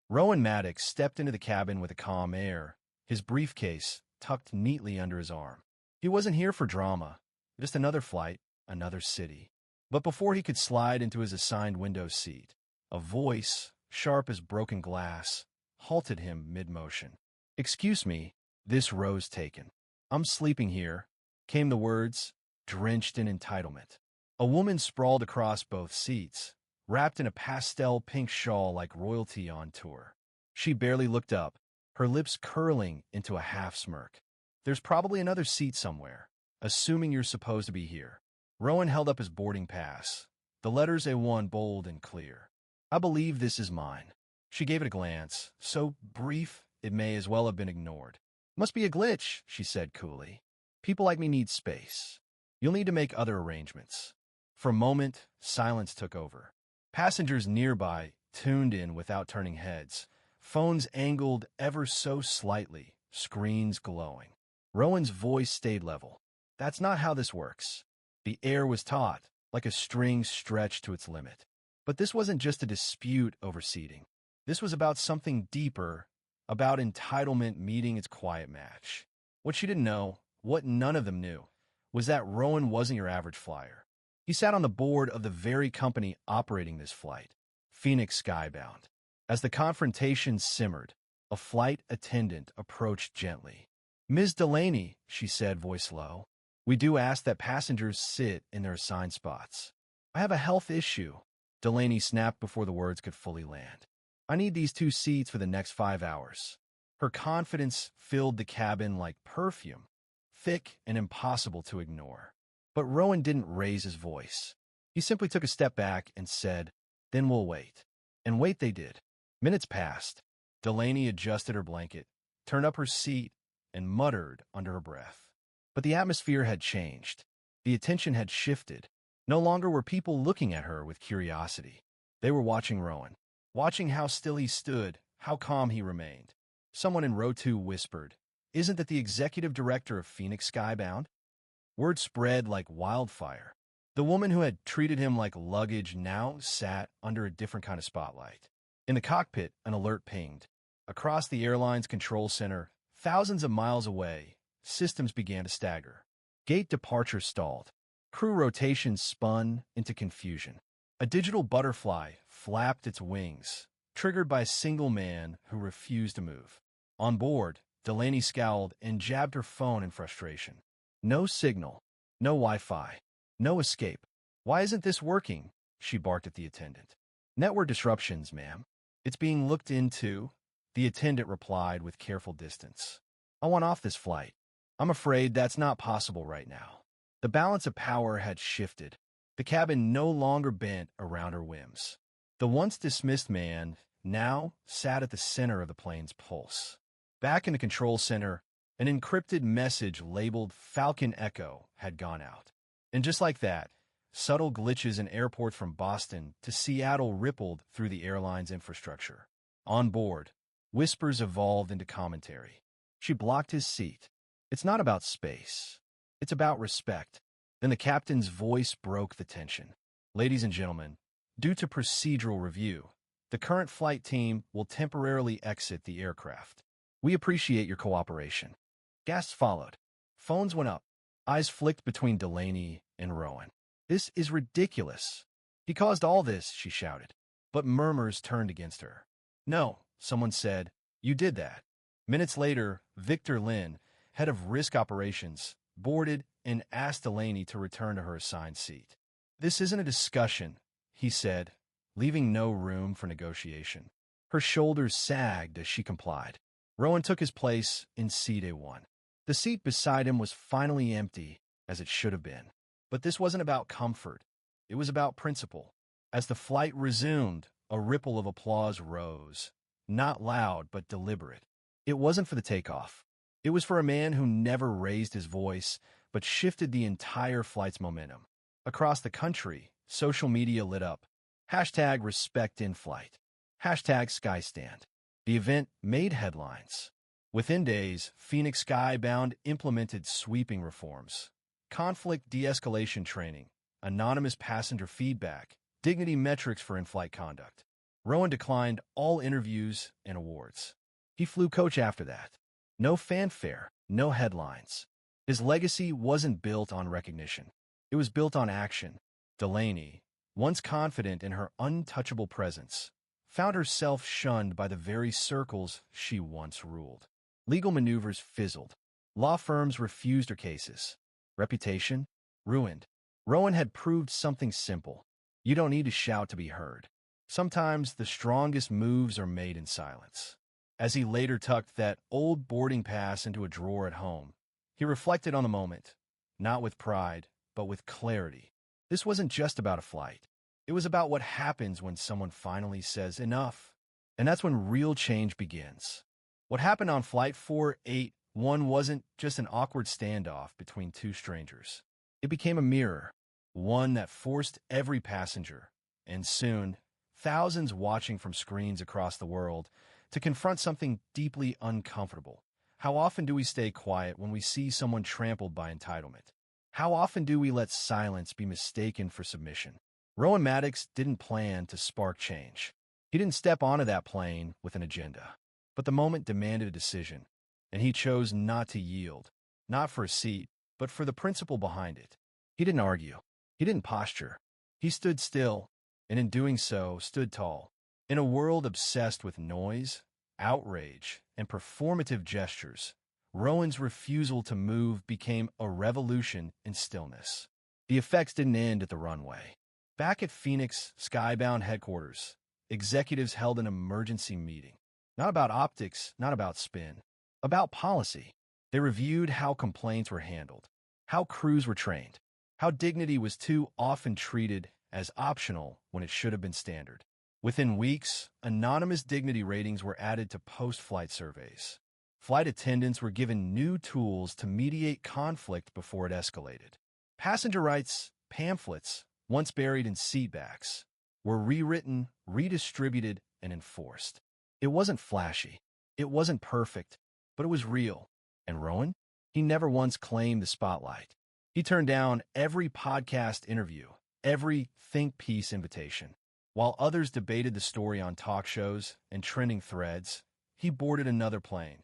Rowan Maddox stepped into the cabin with a calm air, his briefcase tucked neatly under his arm. He wasn't here for drama, just another flight, another city. But before he could slide into his assigned window seat, a voice, sharp as broken glass, halted him mid-motion. "Excuse me, this row's taken. I'm sleeping here," came the words, drenched in entitlement. A woman sprawled across both seats, wrapped in a pastel pink shawl like royalty on tour. She barely looked up, her lips curling into a half-smirk. "There's probably another seat somewhere, assuming you're supposed to be here." Rowan held up his boarding pass, the letters A1 bold and clear. "I believe this is mine." She gave it a glance, so brief it may as well have been ignored. "Must be a glitch," she said coolly. "People like me need space. You'll need to make other arrangements." For a moment, silence took over. Passengers nearby tuned in without turning heads, phones angled ever so slightly, screens glowing. Rowan's voice stayed level. "That's not how this works." The air was taut, like a string stretched to its limit. But this wasn't just a dispute over seating. This was about something deeper, about entitlement meeting its quiet match. What she didn't know, what none of them knew, was that Rowan wasn't your average flyer. He sat on the board of the very company operating this flight, Phoenix Skybound. As the confrontation simmered, a flight attendant approached gently. "Ms. Delaney," she said, voice low, "we do ask that passengers sit in their assigned spots." "I have a health issue," Delaney snapped before the words could fully land. "I need these 2 seats for the next 5 hours." Her confidence filled the cabin like perfume, thick and impossible to ignore. But Rowan didn't raise his voice. He simply took a step back and said, "Then we'll wait." And wait they did. Minutes passed. Delaney adjusted her blanket, turned up her seat, and muttered under her breath. But the atmosphere had changed. The attention had shifted. No longer were people looking at her with curiosity. They were watching Rowan, watching how still he stood, how calm he remained. Someone in row 2 whispered, "Isn't that the executive director of Phoenix Skybound?" Word spread like wildfire. The woman who had treated him like luggage now sat under a different kind of spotlight. In the cockpit, an alert pinged. Across the airline's control center, thousands of miles away, systems began to stagger. Gate departure stalled. Crew rotations spun into confusion. A digital butterfly flapped its wings, triggered by a single man who refused to move. On board, Delaney scowled and jabbed her phone in frustration. No signal, no Wi-Fi, no escape. "Why isn't this working?" she barked at the attendant. "Network disruptions, ma'am. It's being looked into," the attendant replied with careful distance. "I want off this flight. I'm afraid that's not possible right now." The balance of power had shifted. The cabin no longer bent around her whims. The once dismissed man now sat at the center of the plane's pulse. Back in the control center, an encrypted message labeled Falcon Echo had gone out. And just like that, subtle glitches in airports from Boston to Seattle rippled through the airline's infrastructure. On board, whispers evolved into commentary. She blocked his seat. "It's not about space. It's about respect." Then the captain's voice broke the tension. "Ladies and gentlemen, due to procedural review, the current flight team will temporarily exit the aircraft. We appreciate your cooperation." Gasps followed. Phones went up. Eyes flicked between Delaney and Rowan. "This is ridiculous. He caused all this," she shouted. But murmurs turned against her. "No," someone said, "you did that." Minutes later, Victor Lin, head of risk operations, boarded and asked Delaney to return to her assigned seat. "This isn't a discussion," he said, leaving no room for negotiation. Her shoulders sagged as she complied. Rowan took his place in seat A1. The seat beside him was finally empty, as it should have been. But this wasn't about comfort. It was about principle. As the flight resumed, a ripple of applause rose. Not loud, but deliberate. It wasn't for the takeoff. It was for a man who never raised his voice, but shifted the entire flight's momentum. Across the country, social media lit up. Hashtag respect in flight. Hashtag Skystand. The event made headlines. Within days, Phoenix Skybound implemented sweeping reforms. Conflict de-escalation training, anonymous passenger feedback, dignity metrics for in-flight conduct. Rowan declined all interviews and awards. He flew coach after that. No fanfare, no headlines. His legacy wasn't built on recognition. It was built on action. Delaney, once confident in her untouchable presence, found herself shunned by the very circles she once ruled. Legal maneuvers fizzled. Law firms refused her cases. Reputation? Ruined. Rowan had proved something simple. You don't need to shout to be heard. Sometimes the strongest moves are made in silence. As he later tucked that old boarding pass into a drawer at home, he reflected on the moment, not with pride, but with clarity. This wasn't just about a flight. It was about what happens when someone finally says enough. And that's when real change begins. What happened on Flight 481 wasn't just an awkward standoff between two strangers. It became a mirror, one that forced every passenger, and soon, thousands watching from screens across the world, to confront something deeply uncomfortable. How often do we stay quiet when we see someone trampled by entitlement? How often do we let silence be mistaken for submission? Rowan Maddox didn't plan to spark change. He didn't step onto that plane with an agenda. But the moment demanded a decision, and he chose not to yield, not for a seat, but for the principle behind it. He didn't argue. He didn't posture. He stood still, and in doing so, stood tall. In a world obsessed with noise, outrage, and performative gestures, Rowan's refusal to move became a revolution in stillness. The effects didn't end at the runway. Back at Phoenix Skybound headquarters, executives held an emergency meeting. Not about optics, not about spin, about policy. They reviewed how complaints were handled, how crews were trained, how dignity was too often treated as optional when it should have been standard. Within weeks, anonymous dignity ratings were added to post-flight surveys. Flight attendants were given new tools to mediate conflict before it escalated. Passenger rights pamphlets, once buried in seatbacks, were rewritten, redistributed, and enforced. It wasn't flashy. It wasn't perfect, but it was real. And Rowan? He never once claimed the spotlight. He turned down every podcast interview, every think piece invitation. While others debated the story on talk shows and trending threads, he boarded another plane,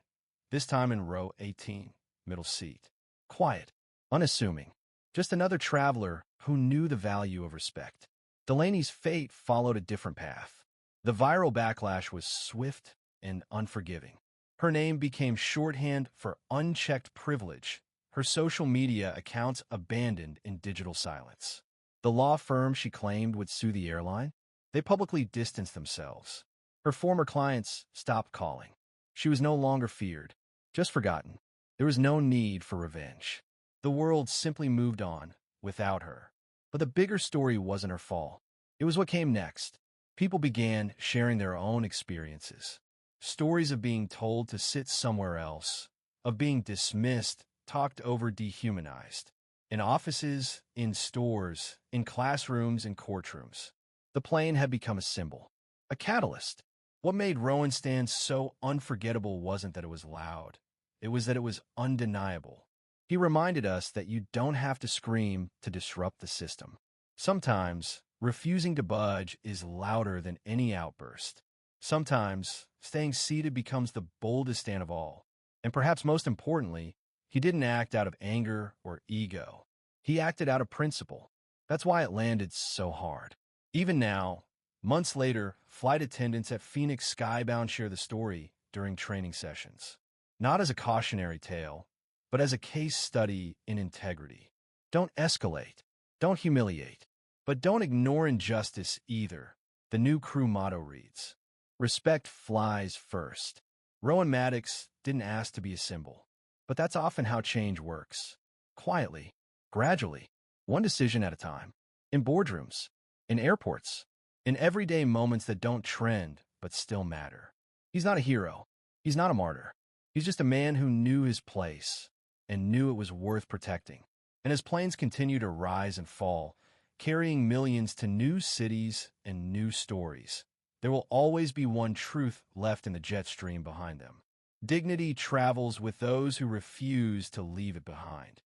this time in row 18, middle seat. Quiet, unassuming, just another traveler who knew the value of respect. Delaney's fate followed a different path. The viral backlash was swift and unforgiving. Her name became shorthand for unchecked privilege, her social media accounts abandoned in digital silence. The law firm she claimed would sue the airline? They publicly distanced themselves. Her former clients stopped calling. She was no longer feared, just forgotten. There was no need for revenge. The world simply moved on without her. But the bigger story wasn't her fall. It was what came next. People began sharing their own experiences. Stories of being told to sit somewhere else, of being dismissed, talked over, dehumanized. In offices, in stores, in classrooms, in courtrooms. The plane had become a symbol, a catalyst. What made Rowan stand so unforgettable wasn't that it was loud. It was that it was undeniable. He reminded us that you don't have to scream to disrupt the system. Sometimes, refusing to budge is louder than any outburst. Sometimes, staying seated becomes the boldest stand of all. And perhaps most importantly, he didn't act out of anger or ego. He acted out of principle. That's why it landed so hard. Even now, months later, flight attendants at Phoenix Skybound share the story during training sessions. Not as a cautionary tale, but as a case study in integrity. Don't escalate. Don't humiliate. But don't ignore injustice either. The new crew motto reads, "Respect flies first." Rowan Maddox didn't ask to be a symbol, but that's often how change works. Quietly, gradually, one decision at a time. In boardrooms, in airports, in everyday moments that don't trend but still matter. He's not a hero. He's not a martyr. He's just a man who knew his place and knew it was worth protecting. And as planes continue to rise and fall, carrying millions to new cities and new stories, there will always be one truth left in the jet stream behind them. Dignity travels with those who refuse to leave it behind.